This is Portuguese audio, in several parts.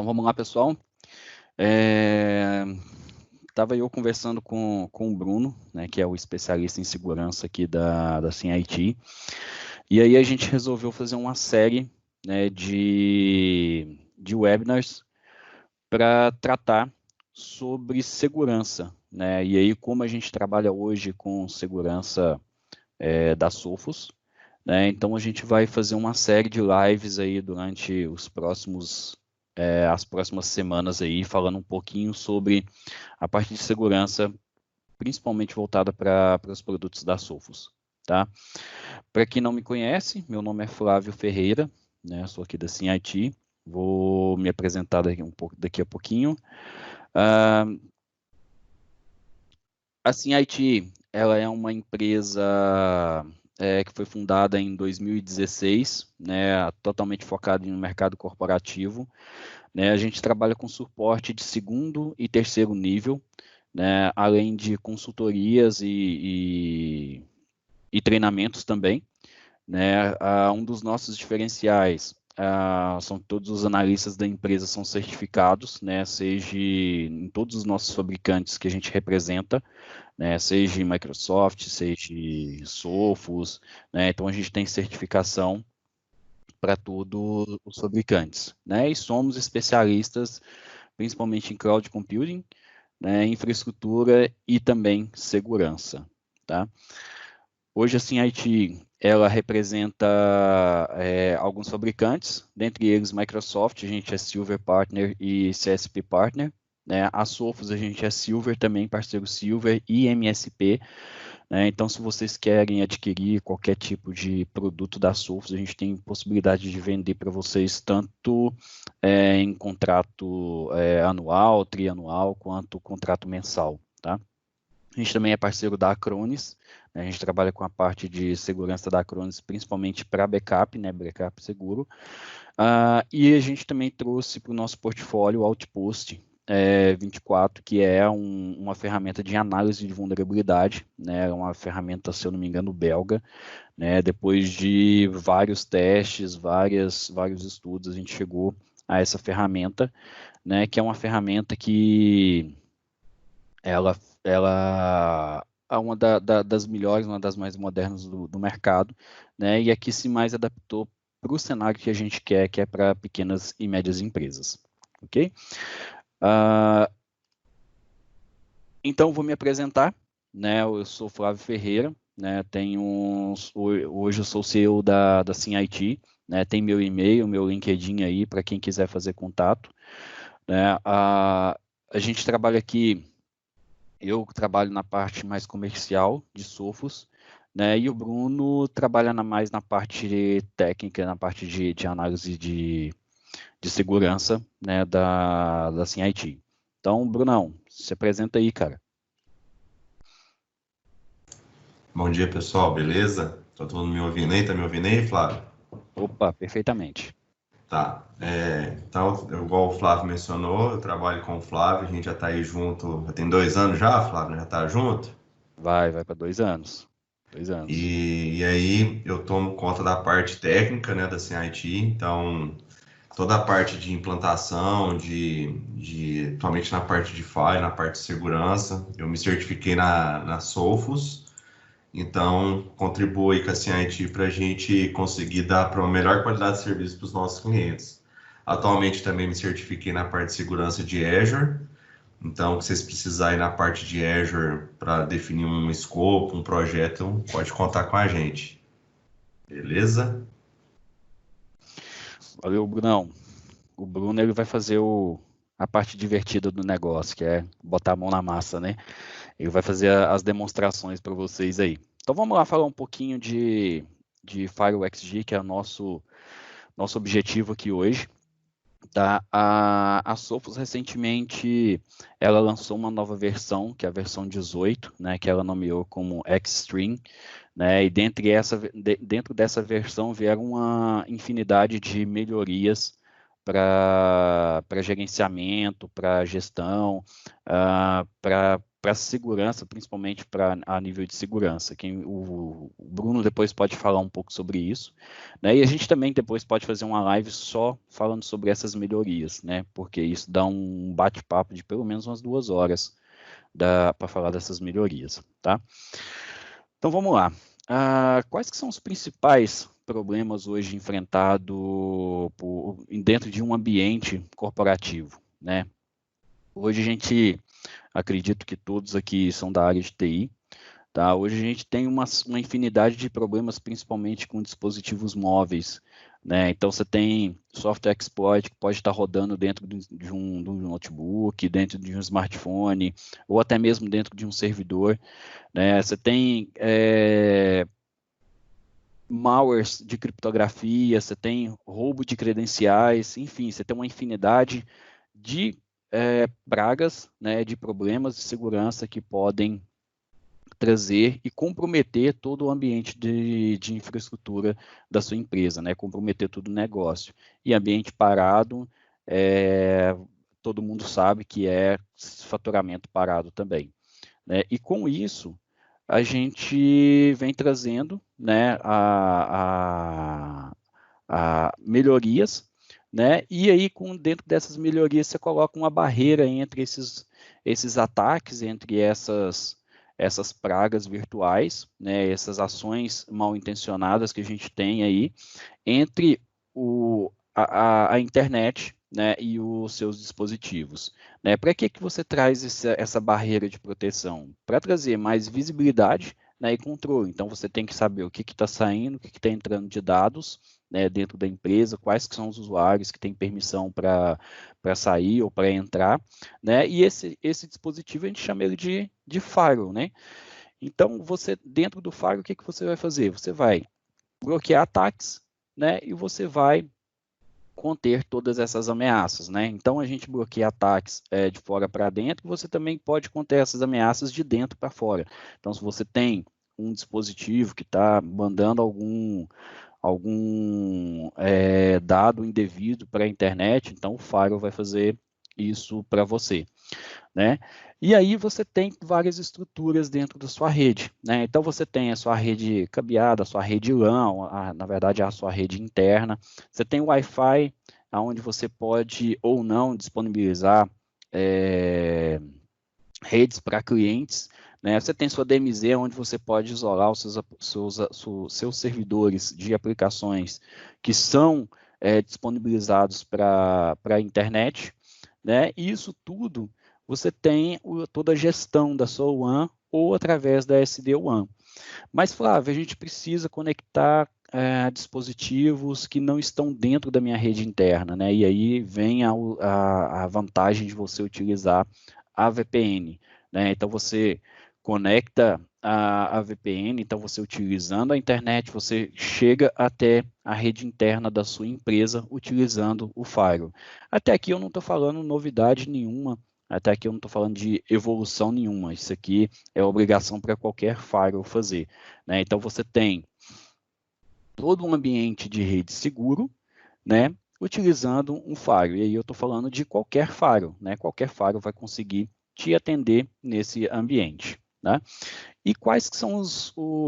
Então vamos lá, pessoal. Estava eu conversando com o Bruno, né, que é o especialista em segurança aqui da SimIT, e aí a gente resolveu fazer uma série, né, de webinars para tratar sobre segurança, né, e aí como a gente trabalha hoje com segurança da Sophos, né, então a gente vai fazer uma série de lives aí durante as próximas semanas aí, falando um pouquinho sobre a parte de segurança, principalmente voltada para os produtos da Sophos, tá? Para quem não me conhece, meu nome é Flávio Ferreira, né? Sou aqui da SimIT, vou me apresentar daqui a pouquinho. A SimIT, ela é uma empresa que foi fundada em 2016, né? Totalmente focada no mercado corporativo. Né, a gente trabalha com suporte de segundo e terceiro nível, né, além de consultorias e treinamentos também. Né, um dos nossos diferenciais são todos os analistas da empresa são certificados, né, seja em todos os nossos fabricantes que a gente representa, né, seja em Microsoft, seja em Sophos, né, então a gente tem certificação para todos os fabricantes, né? E somos especialistas principalmente em cloud computing, né, infraestrutura e também segurança, tá? Hoje a SimIT, ela representa alguns fabricantes, dentre eles Microsoft, a gente é Silver Partner e CSP Partner, né? A Sophos a gente é Silver também, parceiro Silver e MSP, né? Então, se vocês querem adquirir qualquer tipo de produto da Sophos, a gente tem possibilidade de vender para vocês tanto em contrato anual, trianual, quanto contrato mensal, tá? A gente também é parceiro da Acronis, né? A gente trabalha com a parte de segurança da Acronis, principalmente para backup, né? Backup seguro. E a gente também trouxe para o nosso portfólio o Outpost 24, que é uma ferramenta de análise de vulnerabilidade, né? Uma ferramenta, se eu não me engano, belga, né? Depois de vários testes, vários estudos, a gente chegou a essa ferramenta, né? Que é uma ferramenta que ela é uma das melhores, uma das mais modernas do mercado, né? E aqui se mais adaptou para o cenário que a gente quer, que é para pequenas e médias empresas, ok? Então, vou me apresentar, né? Eu sou Flávio Ferreira, né? Hoje eu sou CEO da SimIT, né? Tem meu e-mail, meu LinkedIn aí para quem quiser fazer contato, né? A gente trabalha aqui. Eu trabalho na parte mais comercial de Sophos, né? E o Bruno trabalha mais na parte técnica, na parte de análise de segurança, né? Da SimIT. Então, Brunão, se apresenta aí, cara. Bom dia, pessoal, beleza? Tá todo mundo me ouvindo aí? Tá me ouvindo aí, Flávio? Opa, perfeitamente. Tá. Então, igual o Flávio mencionou, eu trabalho com o Flávio, a gente já tá aí junto, já tem 2 anos já, Flávio, já tá junto? Vai para 2 anos. 2 anos. E aí eu tomo conta da parte técnica, né, da CIT, então toda a parte de implantação, atualmente na parte de FI, na parte de segurança, eu me certifiquei na Sophos. Então, contribui com a CIT para a gente conseguir dar para uma melhor qualidade de serviço para os nossos clientes. Atualmente também me certifiquei na parte de segurança de Azure. Então, se vocês precisarem na parte de Azure para definir um escopo, um projeto, pode contar com a gente. Beleza? Valeu, Brunão. O Bruno ele vai fazer a parte divertida do negócio, que é botar a mão na massa, né? Ele vai fazer as demonstrações para vocês aí. Então vamos lá falar um pouquinho de FireXG, que é o nosso objetivo aqui hoje. Tá? A Sophos recentemente ela lançou uma nova versão, que é a versão 18, né, que ela nomeou como Extreme, né, e dentro dessa versão vieram uma infinidade de melhorias para gerenciamento, para gestão, para segurança, principalmente a nível de segurança. O Bruno depois pode falar um pouco sobre isso, né? E a gente também depois pode fazer uma live só falando sobre essas melhorias, né? Porque isso dá um bate-papo de pelo menos umas 2 horas para falar dessas melhorias, tá? Então vamos lá. Quais que são os principais problemas hoje enfrentados dentro de um ambiente corporativo, né? Hoje a gente, acredito que todos aqui são da área de TI, tá? Hoje a gente tem uma infinidade de problemas, principalmente com dispositivos móveis, né? Então você tem software exploit que pode estar rodando dentro de um notebook, dentro de um smartphone, ou até mesmo dentro de um servidor, né? Você tem malwares de criptografia, você tem roubo de credenciais, enfim, você tem uma infinidade de pragas, né, de problemas de segurança que podem trazer e comprometer todo o ambiente de infraestrutura da sua empresa, né, comprometer todo o negócio. E ambiente parado, todo mundo sabe que é faturamento parado também, né? E com isso, a gente vem trazendo, né, a melhorias, né? E aí, dentro dessas melhorias, você coloca uma barreira entre esses ataques, entre essas pragas virtuais, né? Essas ações mal intencionadas que a gente tem aí, entre a internet, né, e os seus dispositivos, né? Para que você traz essa barreira de proteção? Para trazer mais visibilidade, né, e controle. Então você tem que saber o que está saindo, o que está entrando de dados, né, dentro da empresa, quais que são os usuários que têm permissão para sair ou para entrar, né? E esse dispositivo a gente chama ele de firewall, né? Então você dentro do firewall, o que você vai fazer? Você vai bloquear ataques, né? E você vai conter todas essas ameaças, né? Então a gente bloqueia ataques de fora para dentro, você também pode conter essas ameaças de dentro para fora. Então, se você tem um dispositivo que está mandando algum dado indevido para a internet, então o firewall vai fazer isso para você, né? E aí você tem várias estruturas dentro da sua rede, né? Então você tem a sua rede cabeada, a sua rede LAN, na verdade a sua rede interna. Você tem o Wi-Fi, onde você pode ou não disponibilizar redes para clientes, né? Você tem sua DMZ, onde você pode isolar os seus servidores de aplicações que são disponibilizados para a internet, né? E isso tudo você tem toda a gestão da sua WAN ou através da SD-WAN. Mas, Flávio, a gente precisa conectar dispositivos que não estão dentro da minha rede interna, né? E aí vem a vantagem de você utilizar a VPN, né? Então, você conecta a VPN, então você utilizando a internet, você chega até a rede interna da sua empresa utilizando o firewall. Até aqui eu não estou falando novidade nenhuma, até aqui eu não estou falando de evolução nenhuma, isso aqui é obrigação para qualquer firewall fazer, né? Então você tem todo um ambiente de rede seguro, né, utilizando um firewall, e aí eu estou falando de qualquer firewall, né? Qualquer firewall vai conseguir te atender nesse ambiente, né? E quais que são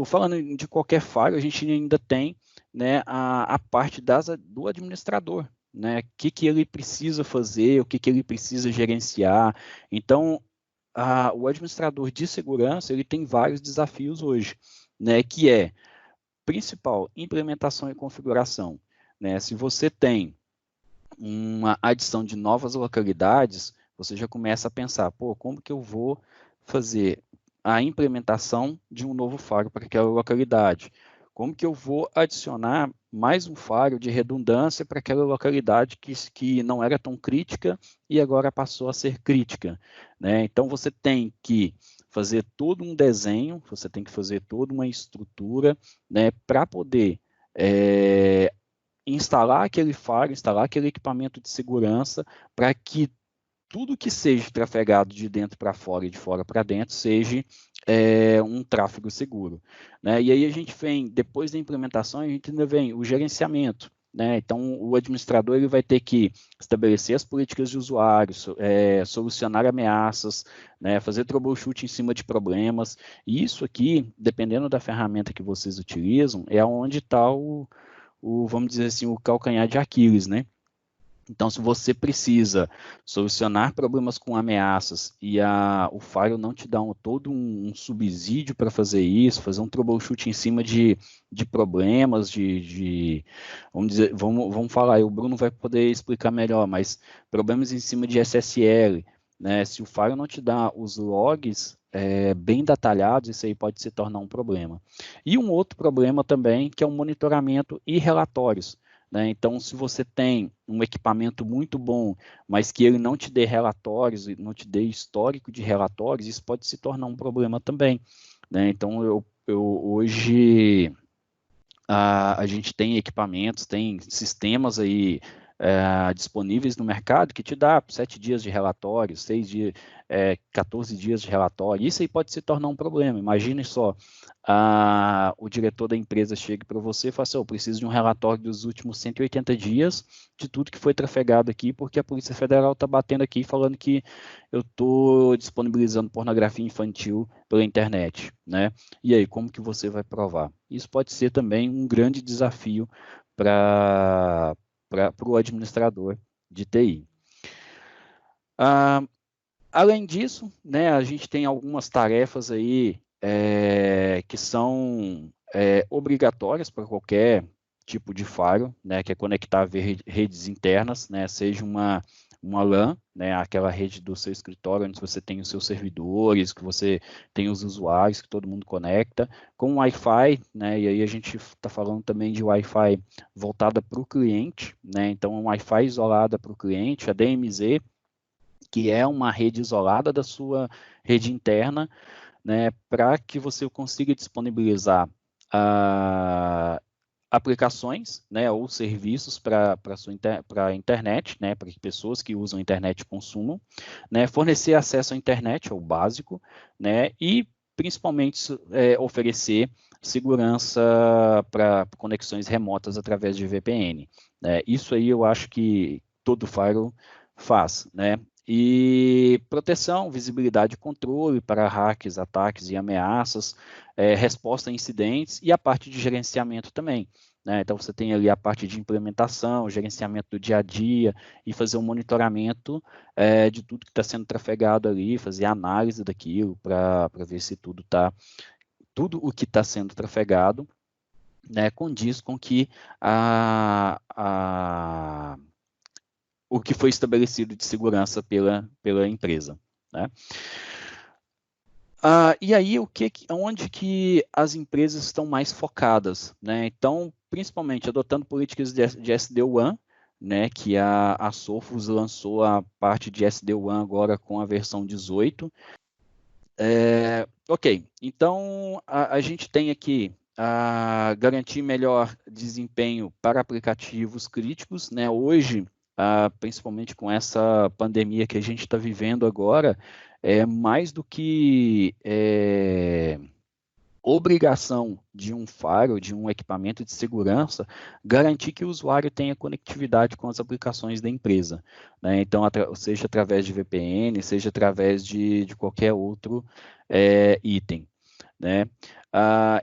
falando de qualquer firewall, a gente ainda tem, né, a parte do administrador, né? O que ele precisa fazer, o que ele precisa gerenciar. Então, o administrador de segurança, ele tem vários desafios hoje, né? Que é, principal, implementação e configuração, né? Se você tem uma adição de novas localidades, você já começa a pensar, pô, como que eu vou fazer a implementação de um novo firewall para aquela localidade? Como que eu vou adicionar mais um firewall de redundância para aquela localidade que não era tão crítica e agora passou a ser crítica, né? Então, você tem que fazer todo um desenho, você tem que fazer toda uma estrutura, né, para poder instalar aquele firewall, instalar aquele equipamento de segurança para que tudo que seja trafegado de dentro para fora e de fora para dentro seja um tráfego seguro, né? E aí a gente vem, depois da implementação, a gente ainda vem o gerenciamento, né? Então, o administrador ele vai ter que estabelecer as políticas de usuário, solucionar ameaças, né? Fazer troubleshoot em cima de problemas. E isso aqui, dependendo da ferramenta que vocês utilizam, é onde está vamos dizer assim, o calcanhar de Aquiles, né? Então, se você precisa solucionar problemas com ameaças e o Firewall não te dá todo um subsídio para fazer isso, fazer um troubleshoot em cima de problemas, vamos dizer, vamos falar, aí o Bruno vai poder explicar melhor, mas problemas em cima de SSL, né? Se o Firewall não te dá os logs bem detalhados, isso aí pode se tornar um problema. E um outro problema também, que é o monitoramento e relatórios. Né? Então, se você tem um equipamento muito bom, mas que ele não te dê relatórios, não te dê histórico de relatórios, isso pode se tornar um problema também. Né? Então, hoje a gente tem equipamentos, tem sistemas aí disponíveis no mercado que te dá 7 dias de relatório, 6 dias, 14 dias de relatório. Isso aí pode se tornar um problema. Imagine só, o diretor da empresa chega para você e fala assim, eu preciso de um relatório dos últimos 180 dias de tudo que foi trafegado aqui, porque a Polícia Federal está batendo aqui falando que eu estou disponibilizando pornografia infantil pela internet, né? E aí, como que você vai provar? Isso pode ser também um grande desafio para o administrador de TI. Além disso, né, a gente tem algumas tarefas aí que são obrigatórias para qualquer tipo de firewall, né, que é conectar redes internas, né, seja uma LAN, né, aquela rede do seu escritório onde você tem os seus servidores, que você tem os usuários, que todo mundo conecta, com Wi-Fi, né, e aí a gente está falando também de Wi-Fi voltada para o cliente, né, então um Wi-Fi isolada para o cliente, a DMZ, que é uma rede isolada da sua rede interna, né, para que você consiga disponibilizar aplicações, né, ou serviços para a internet, né, para que pessoas que usam a internet consumam, né, fornecer acesso à internet, é o básico, né, e principalmente oferecer segurança para conexões remotas através de VPN. Né. Isso aí eu acho que todo firewall faz, né? E proteção, visibilidade e controle para hacks, ataques e ameaças, resposta a incidentes e a parte de gerenciamento também. Né? Então, você tem ali a parte de implementação, gerenciamento do dia a dia e fazer um monitoramento de tudo que está sendo trafegado ali, fazer análise daquilo para ver se tudo o que está sendo trafegado, né, condiz com que o que foi estabelecido de segurança pela empresa. Né? E aí, onde que as empresas estão mais focadas? Né? Então, principalmente adotando políticas de SD-WAN, né, que a Sophos lançou a parte de SD-WAN agora com a versão 18. Ok, então a gente tem aqui garantir melhor desempenho para aplicativos críticos, né? Hoje, principalmente com essa pandemia que a gente está vivendo agora, mais do que obrigação de um firewall, de um equipamento de segurança, garantir que o usuário tenha conectividade com as aplicações da empresa. Né? Então, seja através de VPN, seja através de qualquer outro item. Né?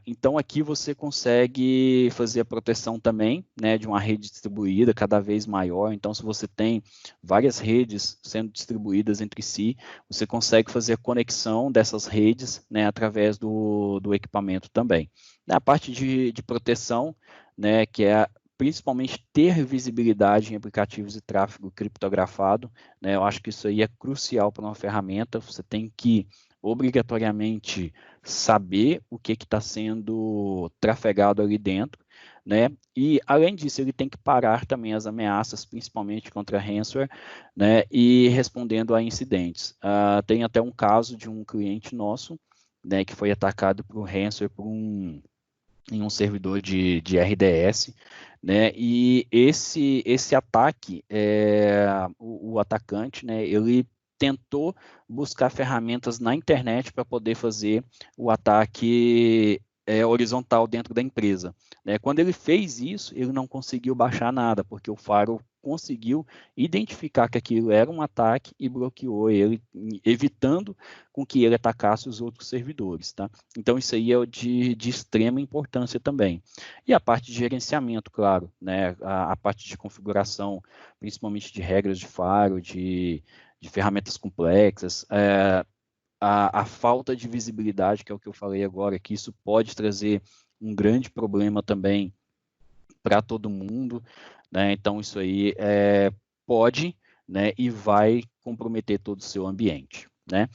Então, aqui você consegue fazer a proteção também, né, de uma rede distribuída cada vez maior. Então, se você tem várias redes sendo distribuídas entre si, você consegue fazer a conexão dessas redes, né, através do equipamento também. A parte de proteção, né, que é principalmente ter visibilidade em aplicativos de tráfego criptografado, né, eu acho que isso aí é crucial para uma ferramenta. Você tem que obrigatoriamente saber o que está sendo trafegado ali dentro, né? E, além disso, ele tem que parar também as ameaças, principalmente contra ransomware, né? E respondendo a incidentes. Tem até um caso de um cliente nosso, né, que foi atacado por ransomware em um servidor de RDS, né? E esse ataque, o atacante, né, ele tentou buscar ferramentas na internet para poder fazer o ataque horizontal dentro da empresa. Né? Quando ele fez isso, ele não conseguiu baixar nada, porque o firewall conseguiu identificar que aquilo era um ataque e bloqueou ele, evitando com que ele atacasse os outros servidores. Tá? Então, isso aí é de extrema importância também. E a parte de gerenciamento, claro, né? a parte de configuração, principalmente de regras de firewall, de ferramentas complexas, a falta de visibilidade, que é o que eu falei agora, que isso pode trazer um grande problema também para todo mundo, né? Então, isso aí pode, né, e vai comprometer todo o seu ambiente, né?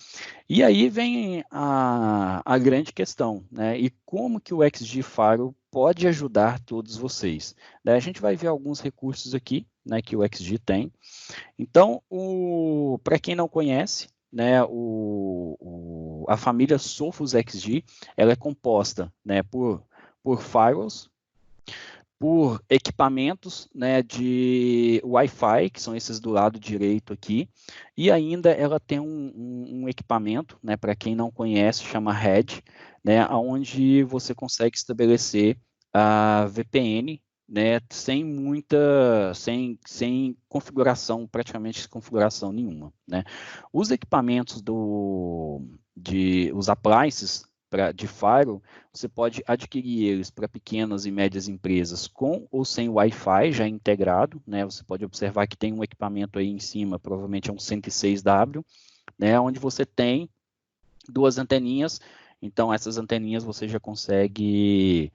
E aí vem a grande questão, né? E como que o XG Firewall pode ajudar todos vocês? Daí a gente vai ver alguns recursos aqui, né, que o XG tem. Então, para quem não conhece, né, a família Sophos XG, ela é composta, né, por firewalls, por equipamentos, né, de Wi-Fi, que são esses do lado direito aqui, e ainda ela tem um equipamento, né, para quem não conhece, chama Hedge, né, onde você consegue estabelecer a VPN, né, sem configuração, praticamente configuração nenhuma, né. Os equipamentos os appliances de firewall, você pode adquirir eles para pequenas e médias empresas com ou sem Wi-Fi já integrado, né? Você pode observar que tem um equipamento aí em cima, provavelmente é um 106W, né? Onde você tem duas anteninhas, então essas anteninhas você já consegue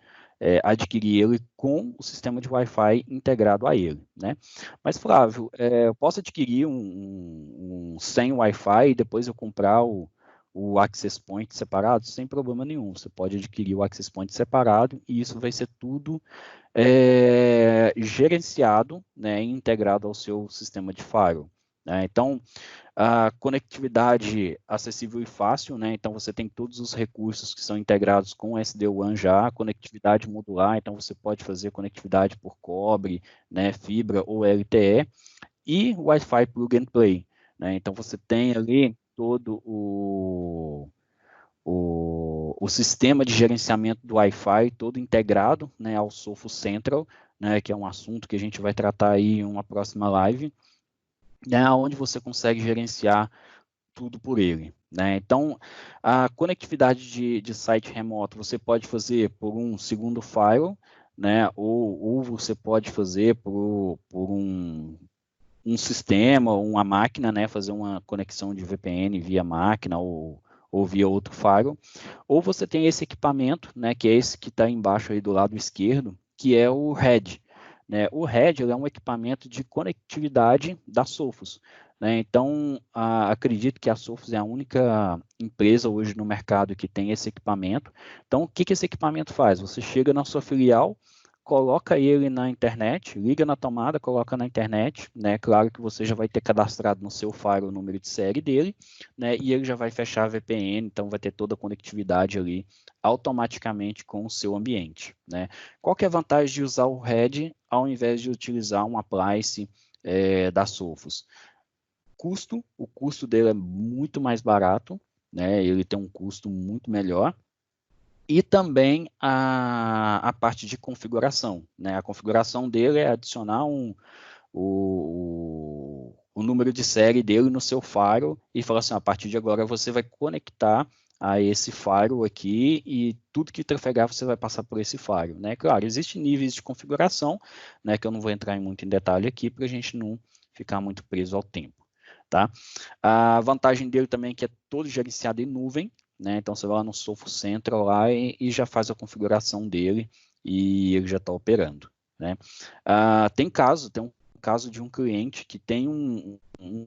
adquirir ele com o sistema de Wi-Fi integrado a ele, né? Mas, Flávio, eu posso adquirir um sem Wi-Fi e depois eu comprar o Access Point separado, sem problema nenhum. Você pode adquirir o Access Point separado e isso vai ser tudo gerenciado, né, e integrado ao seu sistema de firewall. Né? Então, a conectividade acessível e fácil, né? Então você tem todos os recursos que são integrados com o SD-WAN já, conectividade modular, então você pode fazer conectividade por cobre, né, fibra ou LTE, e Wi-Fi Plug and Play, né? Então você tem ali todo o sistema de gerenciamento do Wi-Fi todo integrado, né, ao Sophos Central, né, que é um assunto que a gente vai tratar aí em uma próxima live, né, onde você consegue gerenciar tudo por ele. Né? Então, a conectividade de site remoto você pode fazer por um segundo firewall, né? ou você pode fazer por um sistema, uma máquina, né? Fazer uma conexão de VPN via máquina ou via outro firewall. Ou você tem esse equipamento, né? Que é esse que está embaixo aí do lado esquerdo, que é o Hedge. Né? O Hedge é um equipamento de conectividade da Sophos. Né? Então, acredito que a Sophos é a única empresa hoje no mercado que tem esse equipamento. Então, o que esse equipamento faz? Você chega na sua filial, coloca ele na internet, liga na tomada, coloca na internet, né? Claro que você já vai ter cadastrado no seu firewall o número de série dele, né? E ele já vai fechar a VPN, então vai ter toda a conectividade ali automaticamente com o seu ambiente, né? Qual que é a vantagem de usar o Hedge ao invés de utilizar um appliance da Sophos? O custo dele é muito mais barato, né? Ele tem um custo muito melhor. E também a parte de configuração. Né? A configuração dele é adicionar o número de série dele no seu firewall e falar assim, a partir de agora você vai conectar a esse firewall aqui e tudo que trafegar você vai passar por esse firewall. Né? Claro, existem níveis de configuração, né, que eu não vou entrar muito em detalhe aqui para a gente não ficar muito preso ao tempo. Tá? A vantagem dele também é que é todo gerenciado em nuvem, né? Então você vai lá no Sophos Central lá e já faz a configuração dele e ele já está operando. Né? Tem um caso de um cliente que tem um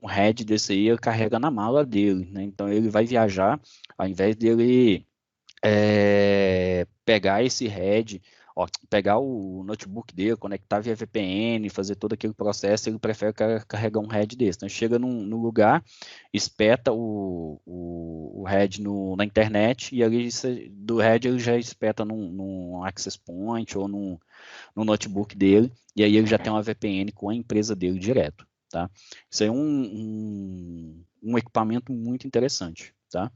head desse aí, ele carrega na mala dele. Né? Então ele vai viajar, ao invés dele pegar esse head, pegar o notebook dele, conectar via VPN, fazer todo aquele processo, ele prefere carregar um head desse. Então, chega no lugar, espeta o head na internet, e ali do head ele já espeta num access point ou no notebook dele, e aí ele já tem uma VPN com a empresa dele direto. Tá? Isso é um equipamento muito interessante. Tá?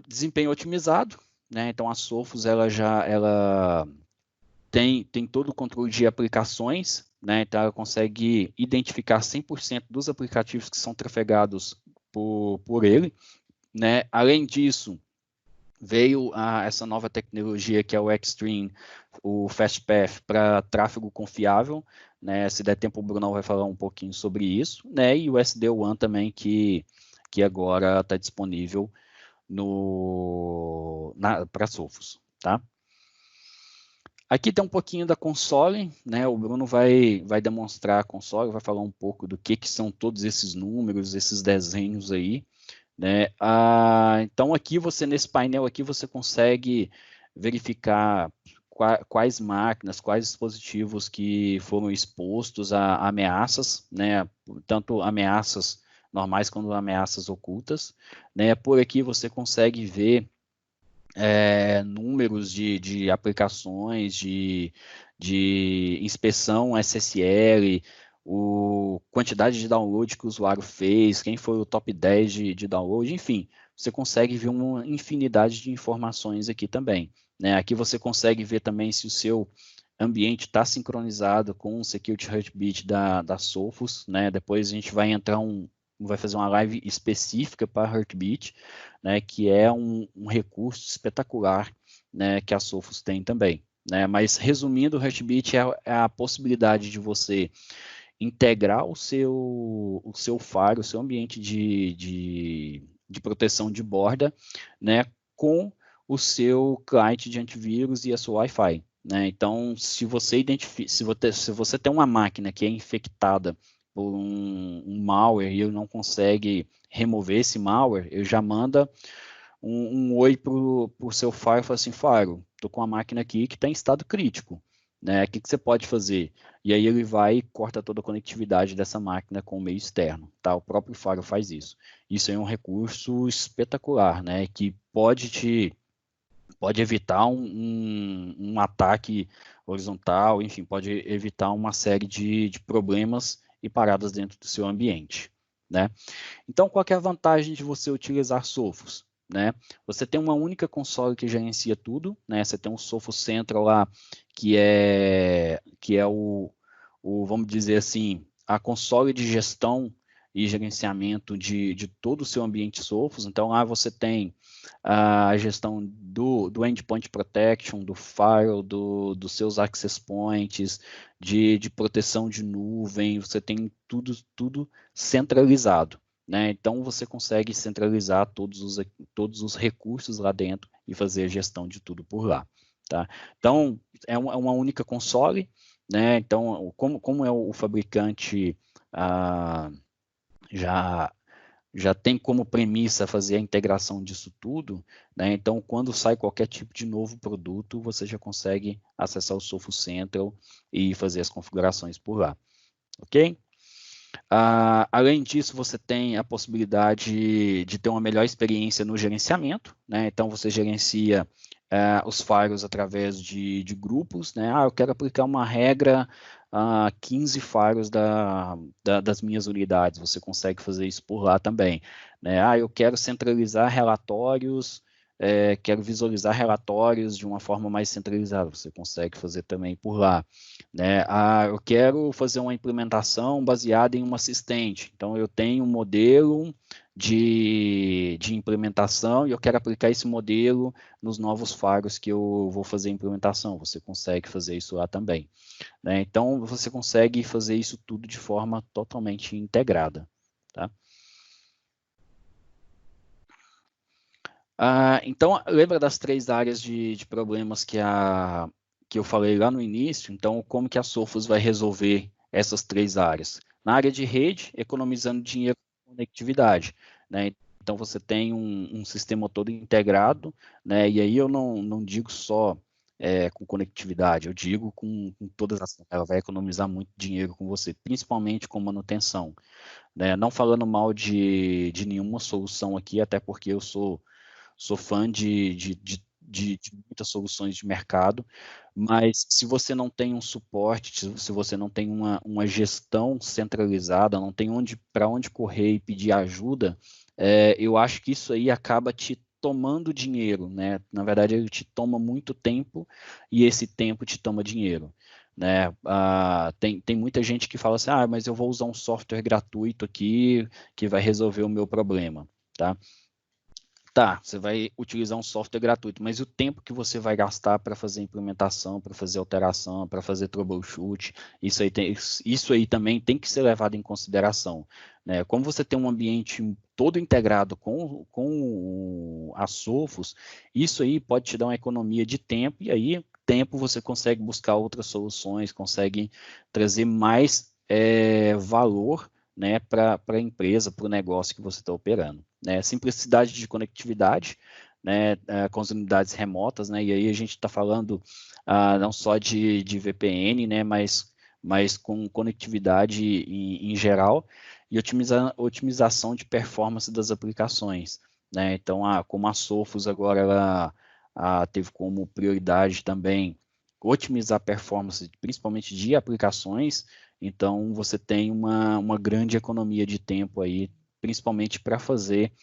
Desempenho otimizado. né? Então a Sophos ela tem todo o controle de aplicações, né? Então ela consegue identificar 100% dos aplicativos que são trafegados por ele, né? Além disso, veio essa nova tecnologia que é o Xstream, o FastPath para tráfego confiável, né? Se der tempo o Bruno vai falar um pouquinho sobre isso, né? E o SD-WAN também que agora está disponível para Sophos, tá? Aqui tem um pouquinho da console, né? O Bruno vai demonstrar a console, vai falar um pouco do que são todos esses números, esses desenhos aí, né? Então aqui nesse painel aqui você consegue verificar quais máquinas, quais dispositivos que foram expostos a ameaças, né? Tanto ameaças normais quanto ameaças ocultas, né? Por aqui você consegue ver números de aplicações, de inspeção SSL, quantidade de download que o usuário fez, quem foi o top 10 de download, enfim, você consegue ver uma infinidade de informações aqui também, né? Aqui você consegue ver também se o seu ambiente está sincronizado com o Security Heartbeat da Sophos, né? Depois a gente vai vai fazer uma live específica para Heartbeat, né, que é um recurso espetacular, né, que a Sophos tem também, né? Mas resumindo, o Heartbeat é a possibilidade de você integrar o seu firewall, o seu ambiente de proteção de borda, né, com o seu cliente de antivírus e a sua Wi-Fi, né? Então, se você tem uma máquina que é infectada por um malware e ele não consegue remover esse malware, ele já manda um oi para o seu firewall e fala assim, firewall, estou com uma máquina aqui que está em estado crítico, né? O que você pode fazer? E aí ele vai e corta toda a conectividade dessa máquina com o meio externo, tá? O próprio firewall faz isso. Isso é um recurso espetacular, né? Que pode evitar um ataque horizontal, enfim, pode evitar uma série de problemas e paradas dentro do seu ambiente, né? Então, qual que é a vantagem de você utilizar Sophos? Né? Você tem uma única console que gerencia tudo, né? Você tem um Sophos Central lá, que é vamos dizer assim, a console de gestão e gerenciamento de todo o seu ambiente Sophos. Então, lá você tem a gestão do Endpoint Protection, do Firewall, dos seus Access Points, de proteção de nuvem, você tem tudo centralizado, né? Então, você consegue centralizar todos os recursos lá dentro e fazer a gestão de tudo por lá, tá? Então, é uma única console, né? Então, como é o fabricante já tem como premissa fazer a integração disso tudo, né? Então, quando sai qualquer tipo de novo produto, você já consegue acessar o Sophos Central e fazer as configurações por lá, ok? Além disso, você tem a possibilidade de ter uma melhor experiência no gerenciamento, né? Então, você gerencia os firewalls através de grupos, né? Eu quero aplicar uma regra a 15 firewalls das minhas unidades, você consegue fazer isso por lá também, né? Eu quero centralizar relatórios, quero visualizar relatórios de uma forma mais centralizada, você consegue fazer também por lá, né? Eu quero fazer uma implementação baseada em um assistente, então eu tenho um modelo de implementação e eu quero aplicar esse modelo nos novos firewalls que eu vou fazer a implementação, você consegue fazer isso lá também, né? Então, você consegue fazer isso tudo de forma totalmente integrada, tá? Então, lembra das 3 áreas de problemas que eu falei lá no início? Então, como que a Sophos vai resolver essas 3 áreas? Na área de rede, economizando dinheiro com conectividade, né? Então, você tem um sistema todo integrado, né? E aí eu não digo só com conectividade, eu digo com todas as... Ela vai economizar muito dinheiro com você, principalmente com manutenção, né? Não falando mal de nenhuma solução aqui, até porque eu sou fã de muitas soluções de mercado, mas se você não tem um suporte, se você não tem uma gestão centralizada, não tem para onde correr e pedir ajuda, eu acho que isso aí acaba te tomando dinheiro, né? Na verdade, ele te toma muito tempo e esse tempo te toma dinheiro, né? Tem muita gente que fala assim, mas eu vou usar um software gratuito aqui que vai resolver o meu problema, tá? Tá, você vai utilizar um software gratuito, mas o tempo que você vai gastar para fazer implementação, para fazer alteração, para fazer troubleshoot, isso aí também tem que ser levado em consideração, né? Como você tem um ambiente todo integrado com a Sophos, isso aí pode te dar uma economia de tempo, e aí, tempo você consegue buscar outras soluções, consegue trazer mais valor, né, para a empresa, para o negócio que você está operando. Né? Simplicidade de conectividade, né, com as unidades remotas, né, e aí a gente está falando não só de VPN, né, mas com conectividade em geral, e otimização de performance das aplicações. Né? Então, como a Sophos agora ela teve como prioridade também otimizar a performance, principalmente de aplicações, então você tem uma grande economia de tempo aí, principalmente para fazer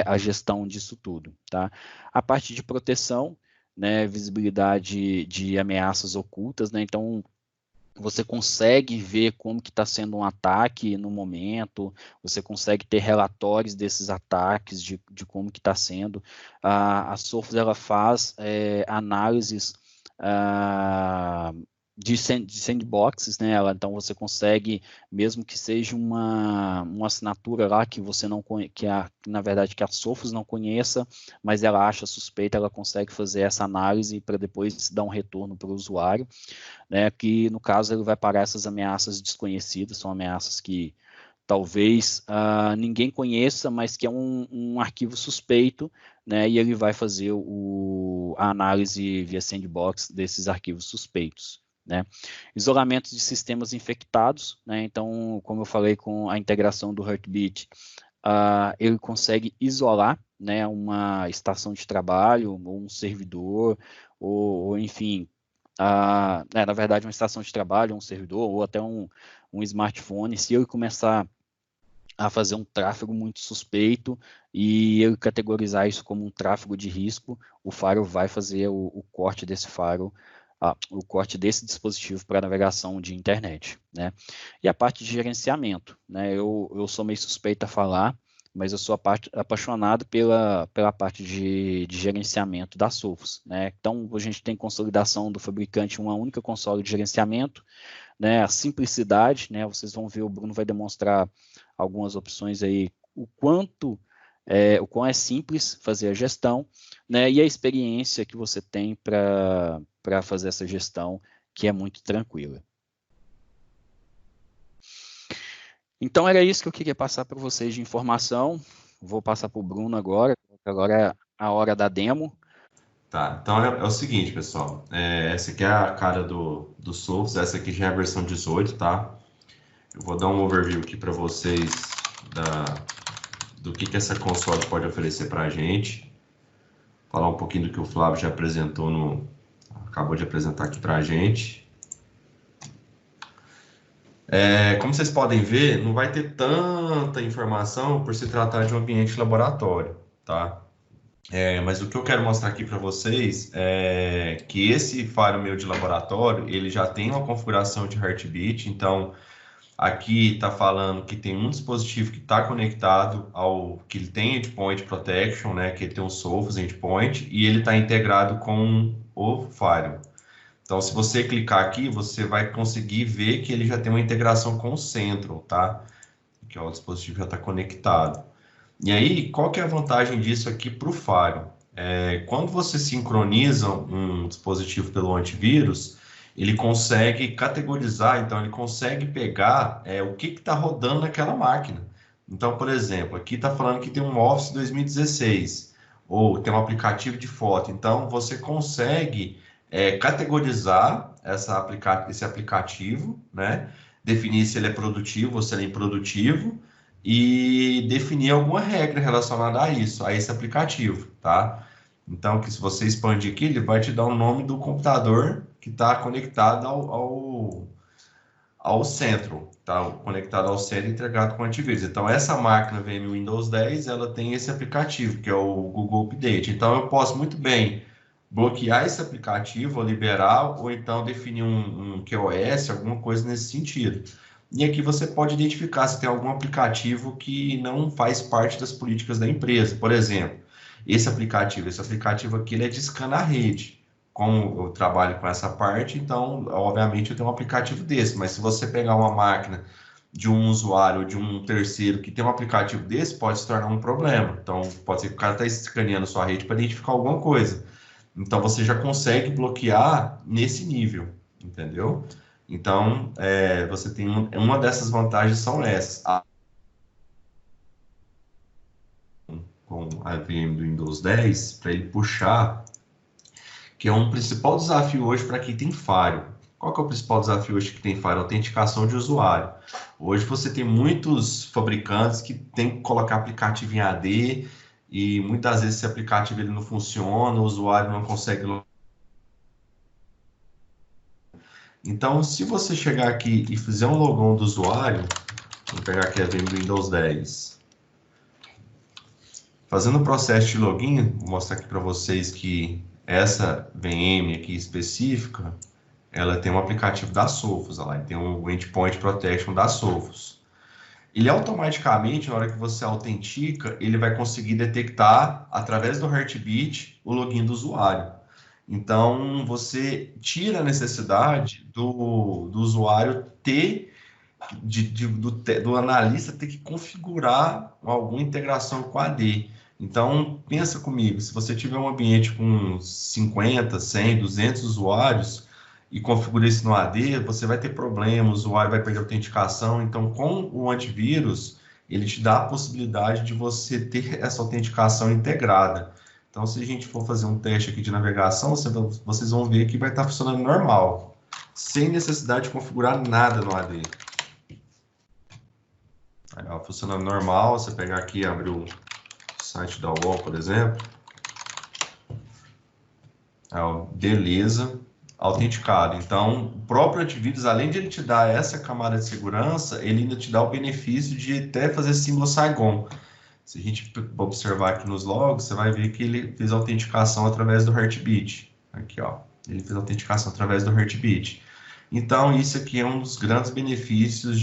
a gestão disso tudo. Tá? A parte de proteção, né, visibilidade de ameaças ocultas, né, então você consegue ver como que está sendo um ataque no momento, você consegue ter relatórios desses ataques, de como que está sendo. A Sophos, ela faz análises de sandboxes, né? Então você consegue, mesmo que seja uma assinatura lá que você não na verdade que a Sophos não conheça, mas ela acha suspeita, ela consegue fazer essa análise para depois dar um retorno para o usuário, né? Que no caso ele vai parar essas ameaças desconhecidas, são ameaças que talvez ninguém conheça, mas que é um arquivo suspeito, né? E ele vai fazer a análise via sandbox desses arquivos suspeitos. Né? Isolamento de sistemas infectados, né? Então, como eu falei com a integração do Heartbeat, ele consegue isolar, né, uma estação de trabalho, ou um servidor, ou enfim, na verdade, uma estação de trabalho, um servidor, ou até um smartphone, se ele começar a fazer um tráfego muito suspeito e ele categorizar isso como um tráfego de risco, o Firewall vai fazer o corte desse Firewall, o corte desse dispositivo para navegação de internet, né? E a parte de gerenciamento, né? Eu sou meio suspeito a falar, mas eu sou apaixonado pela parte de gerenciamento da Sophos, né? Então, a gente tem consolidação do fabricante em uma única console de gerenciamento, né? A simplicidade, né? Vocês vão ver, o Bruno vai demonstrar algumas opções aí, o quão é simples fazer a gestão, né? E a experiência que você tem para fazer essa gestão, que é muito tranquila. Então, era isso que eu queria passar para vocês de informação. Vou passar para o Bruno agora é a hora da demo. Tá, então é o seguinte, pessoal. Essa aqui é a cara do Sophos, essa aqui já é a versão 18, tá? Eu vou dar um overview aqui para vocês do que essa console pode oferecer para a gente. Falar um pouquinho do que o Flávio já apresentou, acabou de apresentar aqui para a gente. Como vocês podem ver, não vai ter tanta informação por se tratar de um ambiente de laboratório, tá? Mas o que eu quero mostrar aqui para vocês é que esse Firewall meu de laboratório, ele já tem uma configuração de Heartbeat, então aqui está falando que tem um dispositivo que está conectado que ele tem Endpoint Protection, né, que ele tem um Sophos Endpoint, e ele está integrado com o Firewall. Então, se você clicar aqui, você vai conseguir ver que ele já tem uma integração com o Central, tá? Que o dispositivo já está conectado. E aí, qual que é a vantagem disso aqui para o Firewall? Quando você sincroniza um dispositivo pelo antivírus, ele consegue categorizar, então ele consegue pegar o que está rodando naquela máquina. Então, por exemplo, aqui está falando que tem um Office 2016, ou tem um aplicativo de foto. Então, você consegue categorizar esse aplicativo, né? Definir se ele é produtivo ou se ele é improdutivo, e definir alguma regra relacionada a isso, a esse aplicativo, tá? Então, que se você expandir aqui, ele vai te dar o nome do computador que está conectado ao Central, tá? Conectado ao Central e integrado com o antivírus. Então, essa máquina VM Windows 10, ela tem esse aplicativo, que é o Google Update. Então, eu posso muito bem bloquear esse aplicativo, ou liberar, ou então definir um QoS, alguma coisa nesse sentido. E aqui você pode identificar se tem algum aplicativo que não faz parte das políticas da empresa. Por exemplo, esse aplicativo aqui ele é de escanar rede. Como eu trabalho com essa parte, então, obviamente, eu tenho um aplicativo desse. Mas se você pegar uma máquina de um usuário ou de um terceiro que tem um aplicativo desse, pode se tornar um problema. Então, pode ser que o cara está escaneando sua rede para identificar alguma coisa. Então, você já consegue bloquear nesse nível, entendeu? Então, você tem uma dessas vantagens são essas. Com a VM do Windows 10, para ele puxar, que é um principal desafio hoje para quem tem Firewall. Qual que é o principal desafio hoje que tem Firewall? Autenticação de usuário. Hoje você tem muitos fabricantes que tem que colocar aplicativo em AD e muitas vezes esse aplicativo ele não funciona, o usuário não consegue. Então, se você chegar aqui e fizer um login do usuário, vou pegar aqui a VM do Windows 10. Fazendo o processo de login, vou mostrar aqui para vocês que essa VM aqui específica, ela tem um aplicativo da Sophos, lá, tem um Endpoint Protection da Sophos. Ele automaticamente, na hora que você autentica, ele vai conseguir detectar, através do Heartbeat, o login do usuário. Então, você tira a necessidade do usuário ter, do analista ter que configurar alguma integração com a AD. Então, pensa comigo, se você tiver um ambiente com 50, 100, 200 usuários e configura isso no AD, você vai ter problema, o usuário vai perder a autenticação. Então, com o antivírus, ele te dá a possibilidade de você ter essa autenticação integrada. Então, se a gente for fazer um teste aqui de navegação, vocês vão ver que vai estar funcionando normal, sem necessidade de configurar nada no AD. Aí, funcionando normal, você pegar aqui e abrir o site da UOL, por exemplo. Beleza, autenticado. Então, o próprio antivírus, além de ele te dar essa camada de segurança, ele ainda te dá o benefício de até fazer símbolo Saigon. Se a gente observar aqui nos logs, você vai ver que ele fez autenticação através do Heartbeat. Aqui, ó, ele fez autenticação através do Heartbeat. Então, isso aqui é um dos grandes benefícios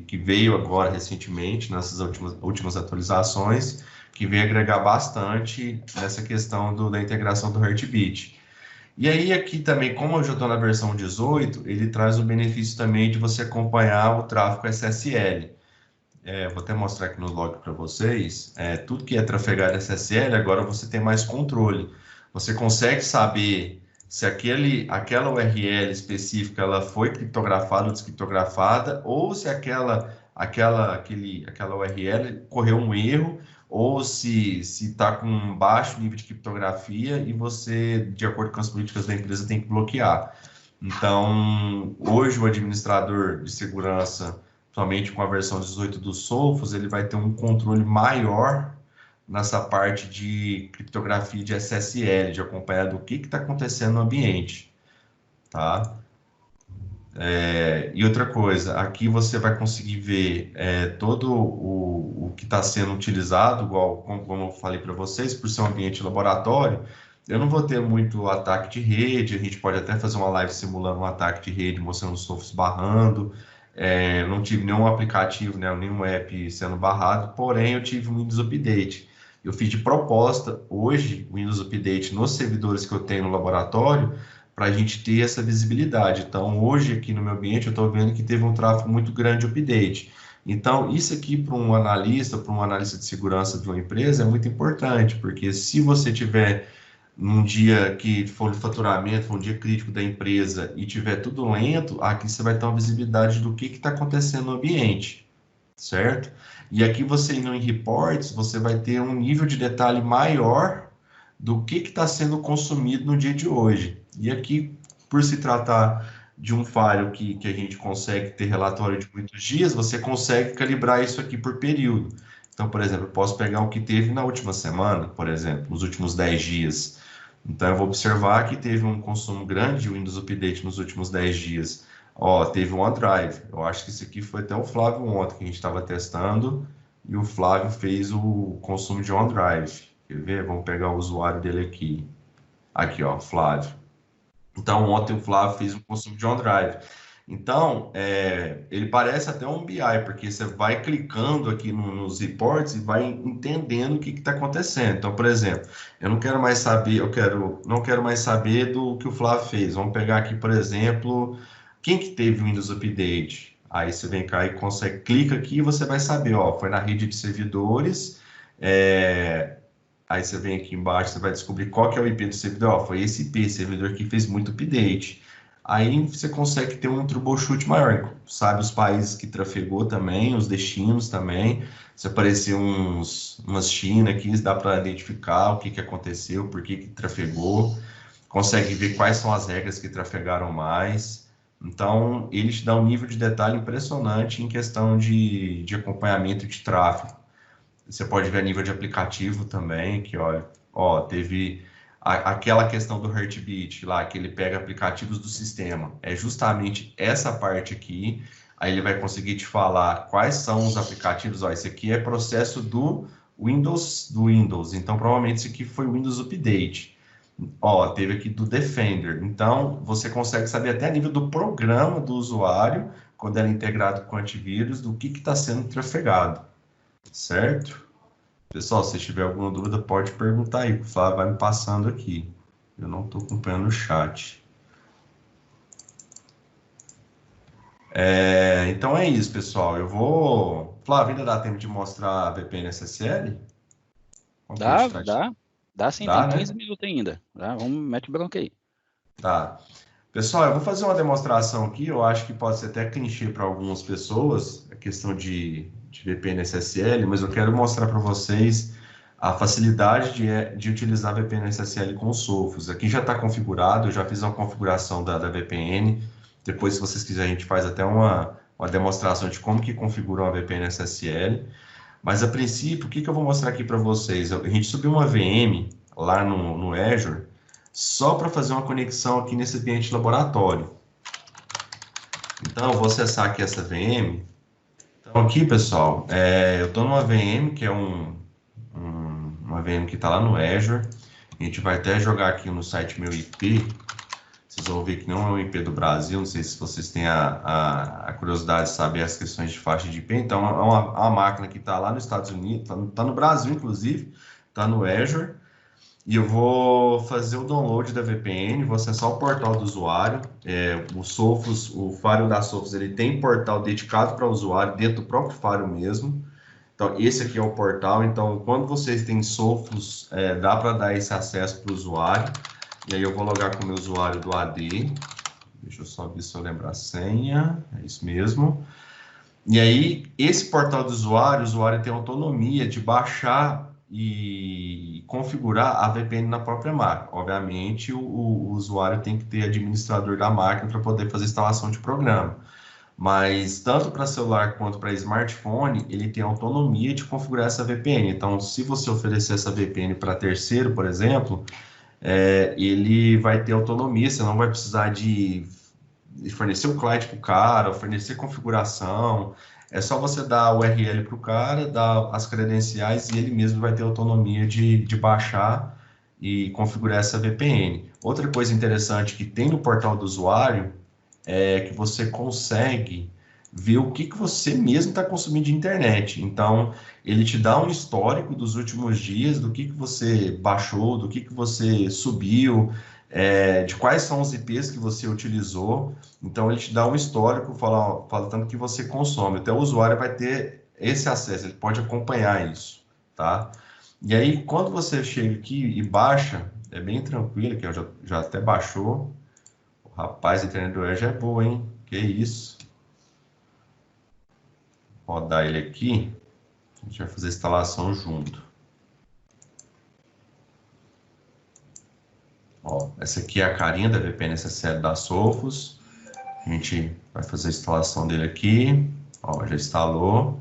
que veio agora recentemente, nessas últimas atualizações, que veio agregar bastante nessa questão da integração do Heartbeat. E aí, aqui também, como eu já estou na versão 18, ele traz o benefício também de você acompanhar o tráfego SSL. Vou até mostrar aqui no log para vocês. Tudo que é trafegar SSL, agora você tem mais controle. Você consegue saber se aquela URL específica ela foi criptografada ou descriptografada, ou se aquela URL correu um erro, ou se está com um baixo nível de criptografia e você, de acordo com as políticas da empresa, tem que bloquear. Então, hoje o administrador de segurança, somente com a versão 18 do Sophos, ele vai ter um controle maior nessa parte de criptografia de SSL, de acompanhar do que está acontecendo no ambiente, tá? E outra coisa, aqui você vai conseguir ver todo o que está sendo utilizado, igual como eu falei para vocês, por ser um ambiente laboratório, eu não vou ter muito ataque de rede, a gente pode até fazer uma live simulando um ataque de rede, mostrando os Sophos barrando. Não tive nenhum aplicativo, né, nenhum app sendo barrado, porém eu tive um Windows Update. Eu fiz de proposta hoje o Windows Update nos servidores que eu tenho no laboratório para a gente ter essa visibilidade. Então, hoje aqui no meu ambiente eu estou vendo que teve um tráfego muito grande de update. Então, isso aqui para um analista de segurança de uma empresa é muito importante, porque se você tiver num dia que for de faturamento, for um dia crítico da empresa e tiver tudo lento, aqui você vai ter uma visibilidade do que está acontecendo no ambiente, certo? E aqui você indo em reports, você vai ter um nível de detalhe maior do que está sendo consumido no dia de hoje. E aqui, por se tratar de um firewall que a gente consegue ter relatório de muitos dias, você consegue calibrar isso aqui por período. Então, por exemplo, eu posso pegar o que teve na última semana, por exemplo, nos últimos 10 dias. Então, eu vou observar que teve um consumo grande de Windows Update nos últimos 10 dias. Ó, teve o OneDrive. Eu acho que isso aqui foi até o Flávio ontem que a gente estava testando e o Flávio fez o consumo de OneDrive. Quer ver? Vamos pegar o usuário dele aqui. Aqui, ó, Flávio. Então, ontem o Flávio fez um consumo de OneDrive. Então, ele parece até um BI, porque você vai clicando aqui nos reports e vai entendendo o que está acontecendo. Então, por exemplo, eu não quero mais saber, não quero mais saber do que o Flávio fez. Vamos pegar aqui, por exemplo, quem que teve o Windows Update? Aí você vem cá e consegue, clica aqui e você vai saber, ó, foi na rede de servidores, aí você vem aqui embaixo, você vai descobrir qual que é o IP do servidor. Ó, foi esse IP, servidor que fez muito update. Aí você consegue ter um troubleshoot maior. Sabe os países que trafegou também, os destinos também. Se aparecer umas China aqui, dá para identificar o que, que aconteceu, por que, que trafegou. Consegue ver quais são as regras que trafegaram mais. Então, ele te dá um nível de detalhe impressionante em questão de acompanhamento de tráfego. Você pode ver a nível de aplicativo também, que ó, teve aquela questão do Heartbeat lá, que ele pega aplicativos do sistema. É justamente essa parte aqui. Aí ele vai conseguir te falar quais são os aplicativos. Ó, esse aqui é processo do Windows. Então, provavelmente esse aqui foi o Windows Update. Ó, teve aqui do Defender. Então, você consegue saber até a nível do programa do usuário, quando ele é integrado com antivírus, do que está sendo trafegado. Certo? Pessoal, se tiver alguma dúvida, pode perguntar aí, o Flávio vai me passando aqui. Eu não estou acompanhando o chat. Então é isso, pessoal. Eu vou... Flávio, ainda dá tempo de mostrar a VPN SSL? Dá sim, Dá, tem né? 15 minutos ainda. Tá? Vamos, mete bronca aí. Tá. Pessoal, eu vou fazer uma demonstração aqui, eu acho que pode ser até clichê para algumas pessoas, a questão de VPN SSL, mas eu quero mostrar para vocês a facilidade de utilizar VPN SSL com os Sophos. Aqui já está configurado, eu já fiz uma configuração da VPN, depois se vocês quiserem a gente faz até uma demonstração de como que configura uma VPN SSL, mas a princípio, o que eu vou mostrar aqui para vocês? A gente subiu uma VM lá no Azure, só para fazer uma conexão aqui nesse ambiente laboratório. Então, eu vou acessar aqui essa VM. Então, aqui, pessoal, eu estou numa VM, que é uma VM que está lá no Azure. A gente vai até jogar aqui no site meu IP. Vocês vão ver que não é um IP do Brasil. Não sei se vocês têm a curiosidade de saber as questões de faixa de IP. Então, é uma máquina que está lá nos Estados Unidos, está no Brasil, inclusive, está no Azure. E eu vou fazer o download da VPN, vou acessar o portal do usuário. O Sophos, o Firewall da Sophos, ele tem portal dedicado para o usuário, dentro do próprio Firewall mesmo. Então, esse aqui é o portal. Então, quando vocês têm Sophos, dá para dar esse acesso para o usuário. E aí eu vou logar com o meu usuário do AD. Deixa eu só ver se eu lembro a senha. É isso mesmo. E aí, esse portal do usuário, o usuário tem autonomia de baixar e configurar a VPN na própria máquina. Obviamente, o usuário tem que ter administrador da máquina para poder fazer instalação de programa. Mas, tanto para celular quanto para smartphone, ele tem autonomia de configurar essa VPN. Então, se você oferecer essa VPN para terceiro, por exemplo, ele vai ter autonomia, você não vai precisar de fornecer o client para o cara, fornecer configuração. É só você dar a URL para o cara, dar as credenciais e ele mesmo vai ter autonomia de baixar e configurar essa VPN. Outra coisa interessante que tem no portal do usuário é que você consegue ver o que você mesmo está consumindo de internet. Então, ele te dá um histórico dos últimos dias, do que você baixou, do que você subiu, de quais são os IPs que você utilizou. Então, ele te dá um histórico falando que você consome. Até o usuário vai ter esse acesso, ele pode acompanhar isso, tá? E aí, quando você chega aqui e baixa, é bem tranquilo, que já até baixou. Rapaz, a internet do Azure é boa, hein? Que isso. Vou rodar ele aqui. A gente vai fazer a instalação junto. Ó, essa aqui é a carinha da VPN SSL da Sophos. A gente vai fazer a instalação dele aqui. Ó, já instalou.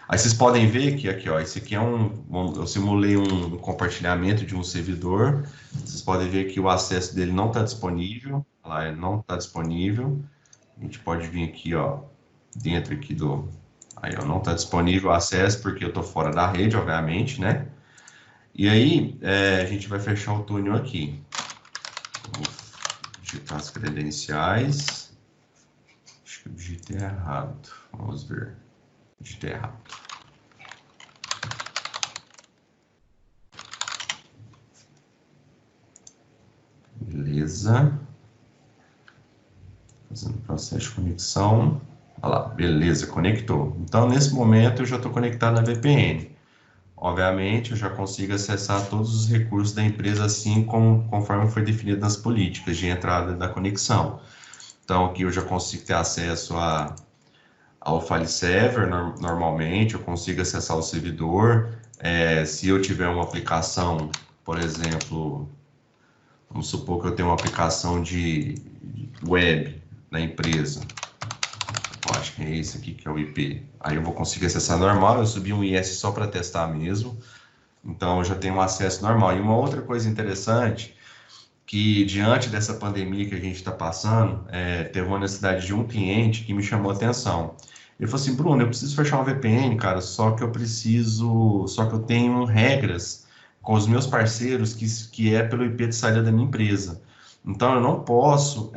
Aí vocês podem ver que aqui, ó, esse aqui eu simulei um compartilhamento de um servidor. Vocês podem ver que o acesso dele não está disponível. Lá, ele não está disponível. A gente pode vir aqui, ó, dentro aqui do... Aí, ó, não está disponível o acesso porque eu estou fora da rede, obviamente, né? E aí, a gente vai fechar o túnel aqui. Vou digitar as credenciais. Acho que eu digitei errado. Vamos ver. Digitei errado. Beleza. Fazendo processo de conexão. Olha lá, beleza, conectou. Então, nesse momento, eu já estou conectado na VPN. Obviamente, eu já consigo acessar todos os recursos da empresa, assim conforme foi definido nas políticas de entrada da conexão. Então, aqui eu já consigo ter acesso ao file server, normalmente, eu consigo acessar o servidor. Se eu tiver uma aplicação, por exemplo, vamos supor que eu tenho uma aplicação de web na empresa. Eu acho que é esse aqui que é o IP. Aí eu vou conseguir acessar normal, eu subi um IS só para testar mesmo. Então, eu já tenho um acesso normal. E uma outra coisa interessante, que diante dessa pandemia que a gente está passando, teve uma necessidade de um cliente que me chamou a atenção. Ele falou assim, Bruno, eu preciso fechar um VPN, cara, só que eu tenho regras com os meus parceiros que é pelo IP de saída da minha empresa. Então, eu não posso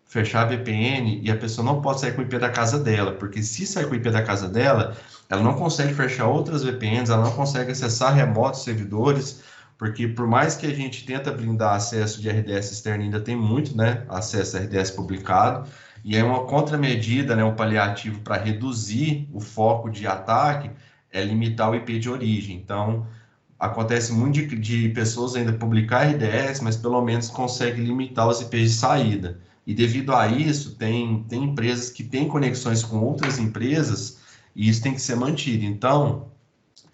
fechar a VPN e a pessoa não pode sair com o IP da casa dela, porque se sair com o IP da casa dela, ela não consegue fechar outras VPNs, ela não consegue acessar remotos servidores, porque por mais que a gente tenta blindar acesso de RDS externo, ainda tem muito, né, acesso a RDS publicado, e aí uma contramedida, né, um paliativo para reduzir o foco de ataque é limitar o IP de origem. Então, acontece muito de pessoas ainda publicar RDS, mas pelo menos consegue limitar os IPs de saída. E devido a isso, tem empresas que têm conexões com outras empresas e isso tem que ser mantido. Então,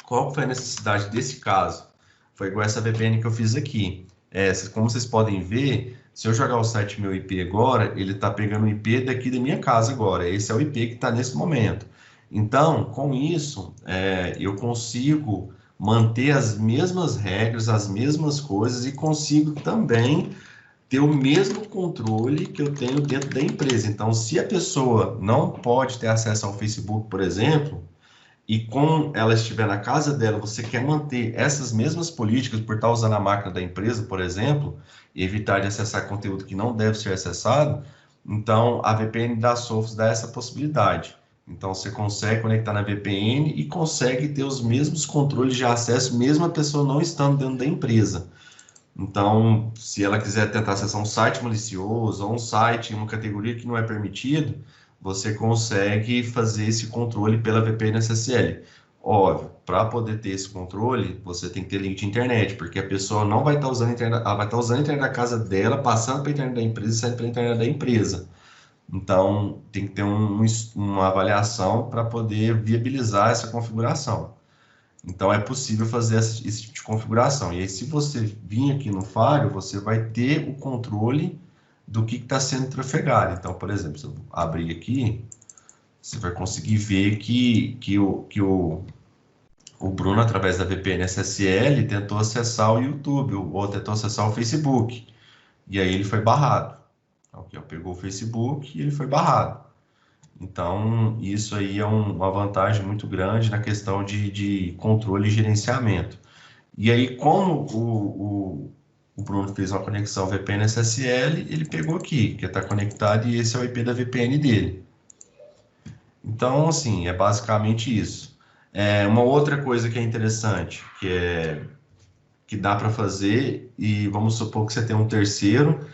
qual foi a necessidade desse caso? Foi igual essa VPN que eu fiz aqui. Como vocês podem ver, se eu jogar o site meu IP agora, ele está pegando o IP daqui da minha casa agora. Esse é o IP que está nesse momento. Então, com isso, eu consigo manter as mesmas regras, as mesmas coisas e consigo também ter o mesmo controle que eu tenho dentro da empresa. Então, se a pessoa não pode ter acesso ao Facebook, por exemplo, e como ela estiver na casa dela, você quer manter essas mesmas políticas por estar usando a máquina da empresa, por exemplo, e evitar de acessar conteúdo que não deve ser acessado, então a VPN da Sophos dá essa possibilidade. Então você consegue conectar na VPN e consegue ter os mesmos controles de acesso, mesmo a pessoa não estando dentro da empresa. Então, se ela quiser tentar acessar um site malicioso ou um site em uma categoria que não é permitido, você consegue fazer esse controle pela VPN SSL. Óbvio, para poder ter esse controle, você tem que ter link de internet, porque a pessoa não vai estar usando a internet, ela vai estar usando a internet da casa dela, passando para a internet da empresa e saindo pela internet da empresa. Então, tem que ter uma avaliação para poder viabilizar essa configuração. Então, é possível fazer esse tipo de configuração. E aí, se você vir aqui no Firewall, você vai ter o controle do que está sendo trafegado. Então, por exemplo, se eu abrir aqui, você vai conseguir ver que o Bruno, através da VPN SSL, tentou acessar o YouTube, ou tentou acessar o Facebook. E aí ele foi barrado. Então, aqui, ó, pegou o Facebook e ele foi barrado. Então, isso aí é uma vantagem muito grande na questão de controle e gerenciamento. E aí, como o Bruno fez uma conexão VPN SSL, ele pegou aqui, que está conectado, e esse é o IP da VPN dele. Então, assim, é basicamente isso. Uma outra coisa que é interessante, que dá para fazer, e vamos supor que você tem um terceiro,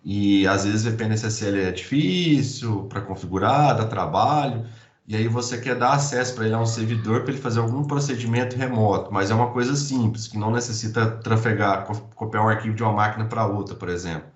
e às vezes VPN SSL é difícil para configurar, dá trabalho, e aí você quer dar acesso para ele a um servidor para ele fazer algum procedimento remoto, mas é uma coisa simples, que não necessita trafegar, copiar um arquivo de uma máquina para outra, por exemplo.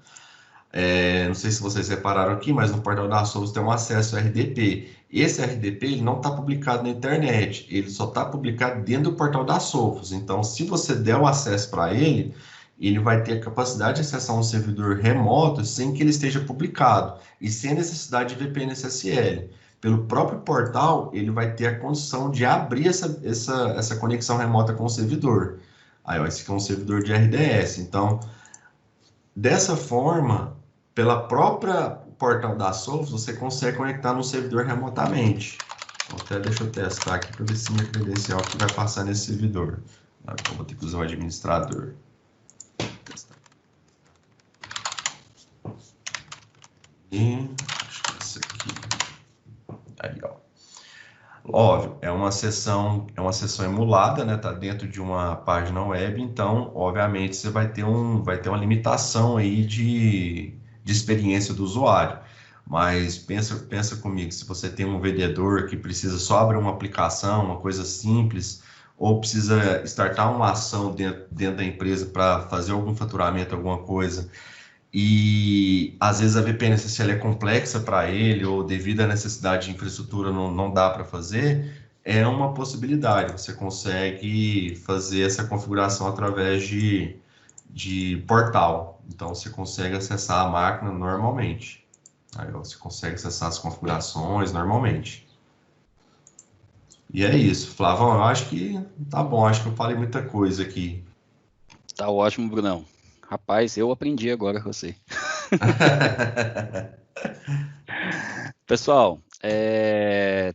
Não sei se vocês repararam aqui, mas no portal da Sophos tem um acesso RDP. Esse RDP ele não está publicado na internet, ele só está publicado dentro do portal da Sophos. Então, se você der o acesso para ele, ele vai ter a capacidade de acessar um servidor remoto sem que ele esteja publicado e sem necessidade de VPN SSL. Pelo próprio portal, ele vai ter a condição de abrir essa conexão remota com o servidor. Aí, ó, esse aqui é um servidor de RDS. Então, dessa forma, pelo próprio portal da Sophos, você consegue conectar no servidor remotamente. Então, até deixa eu testar aqui para ver se minha credencial aqui vai passar nesse servidor. Então, vou ter que usar o administrador. E acho que esse aqui. Aí, ó. Óbvio, é uma sessão emulada, né? Tá dentro de uma página web, então, obviamente, você vai ter uma limitação aí de experiência do usuário. Mas pensa comigo, se você tem um vendedor que precisa só abrir uma aplicação, uma coisa simples, ou precisa startar uma ação dentro da empresa para fazer algum faturamento, alguma coisa, e às vezes a VPN SSL é complexa para ele, ou devido à necessidade de infraestrutura não dá para fazer, é uma possibilidade. Você consegue fazer essa configuração através de portal. Então você consegue acessar a máquina normalmente. Aí você consegue acessar as configurações normalmente. E é isso, Flavão, eu acho que tá bom, acho que eu falei muita coisa aqui. Tá ótimo, Brunão. Rapaz, eu aprendi agora com você. Pessoal,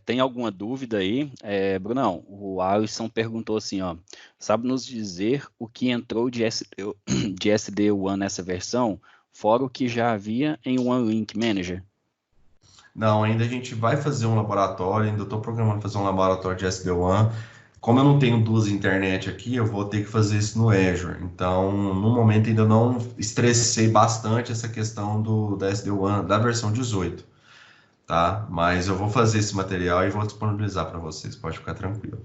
tem alguma dúvida aí? Brunão, o Alisson perguntou assim, ó, sabe nos dizer o que entrou de SD-WAN nessa versão, fora o que já havia em One Link Manager? Não, ainda a gente vai fazer um laboratório, ainda estou programando fazer um laboratório de SD-WAN. Como eu não tenho duas internet aqui, eu vou ter que fazer isso no Azure. Então, no momento ainda não estressei bastante essa questão da SD-WAN da versão 18, tá? Mas eu vou fazer esse material e vou disponibilizar para vocês, pode ficar tranquilo.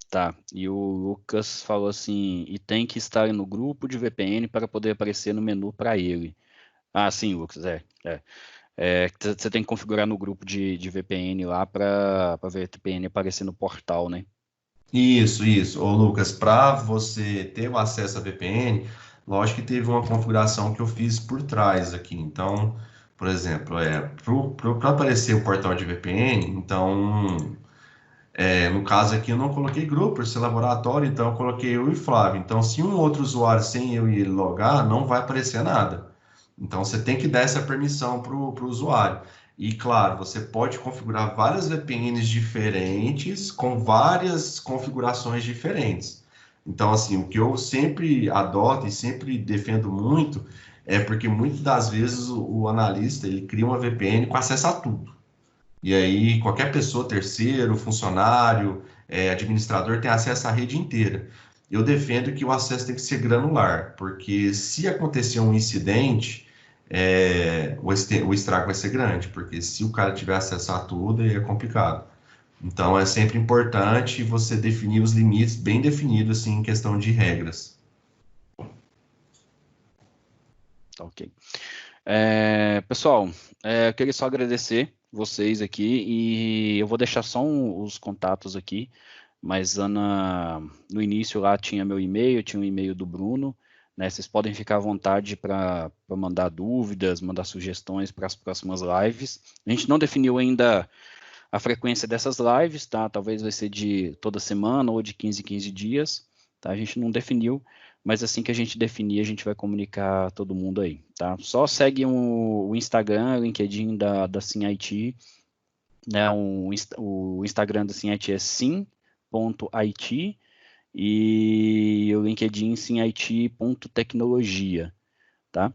Tá, e o Lucas falou assim, e tem que estar no grupo de VPN para poder aparecer no menu para ele. Ah, sim, Lucas, você tem que configurar no grupo de VPN lá para a VPN aparecer no portal, né? Isso. Ô, Lucas, para você ter o acesso à VPN, lógico que teve uma configuração que eu fiz por trás aqui. Então, por exemplo, para aparecer o portal de VPN, então, no caso aqui eu não coloquei grupo, esse laboratório, então eu coloquei eu e Flávio. Então, se um outro usuário sem eu e ele logar, não vai aparecer nada. Então, você tem que dar essa permissão para o usuário. E, claro, você pode configurar várias VPNs diferentes com várias configurações diferentes. Então, assim, o que eu sempre adoto e sempre defendo muito é porque muitas das vezes o analista ele cria uma VPN com acesso a tudo. E aí, qualquer pessoa, terceiro, funcionário, administrador, tem acesso à rede inteira. Eu defendo que o acesso tem que ser granular, porque se acontecer um incidente, o estrago vai ser grande, porque se o cara tiver acesso a tudo, aí é complicado. Então, é sempre importante você definir os limites bem definidos, assim, em questão de regras. Ok. Pessoal, eu queria só agradecer vocês aqui e eu vou deixar só os contatos aqui, mas no início lá tinha meu e-mail, tinha o e-mail do Bruno, né? Vocês podem ficar à vontade para mandar dúvidas, mandar sugestões para as próximas lives. A gente não definiu ainda a frequência dessas lives, tá? Talvez vai ser de toda semana ou de 15 em 15 dias, tá? A gente não definiu, mas assim que a gente definir, a gente vai comunicar a todo mundo aí, tá? Só segue o Instagram, o LinkedIn da Sim IT, né? O Instagram da Sim IT é sim.it e o LinkedIn simit.tecnologia, tá?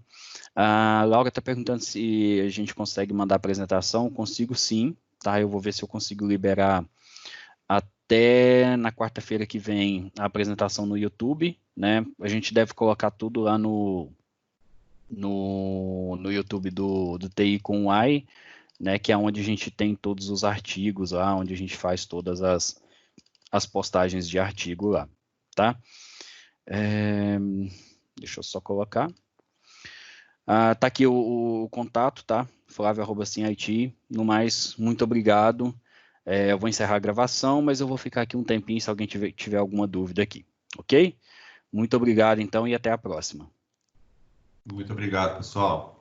A Laura está perguntando se a gente consegue mandar a apresentação. Consigo sim, tá? Eu vou ver se eu consigo liberar até na quarta-feira que vem a apresentação no YouTube, né? A gente deve colocar tudo lá no YouTube do TI com AI, né? Que é onde a gente tem todos os artigos lá, onde a gente faz todas as postagens de artigo lá, tá? Deixa eu só colocar. Tá aqui o contato, tá? Flávio@simit. No mais, muito obrigado. Eu vou encerrar a gravação, mas eu vou ficar aqui um tempinho se alguém tiver alguma dúvida aqui, ok? Muito obrigado, então, e até a próxima. Muito obrigado, pessoal.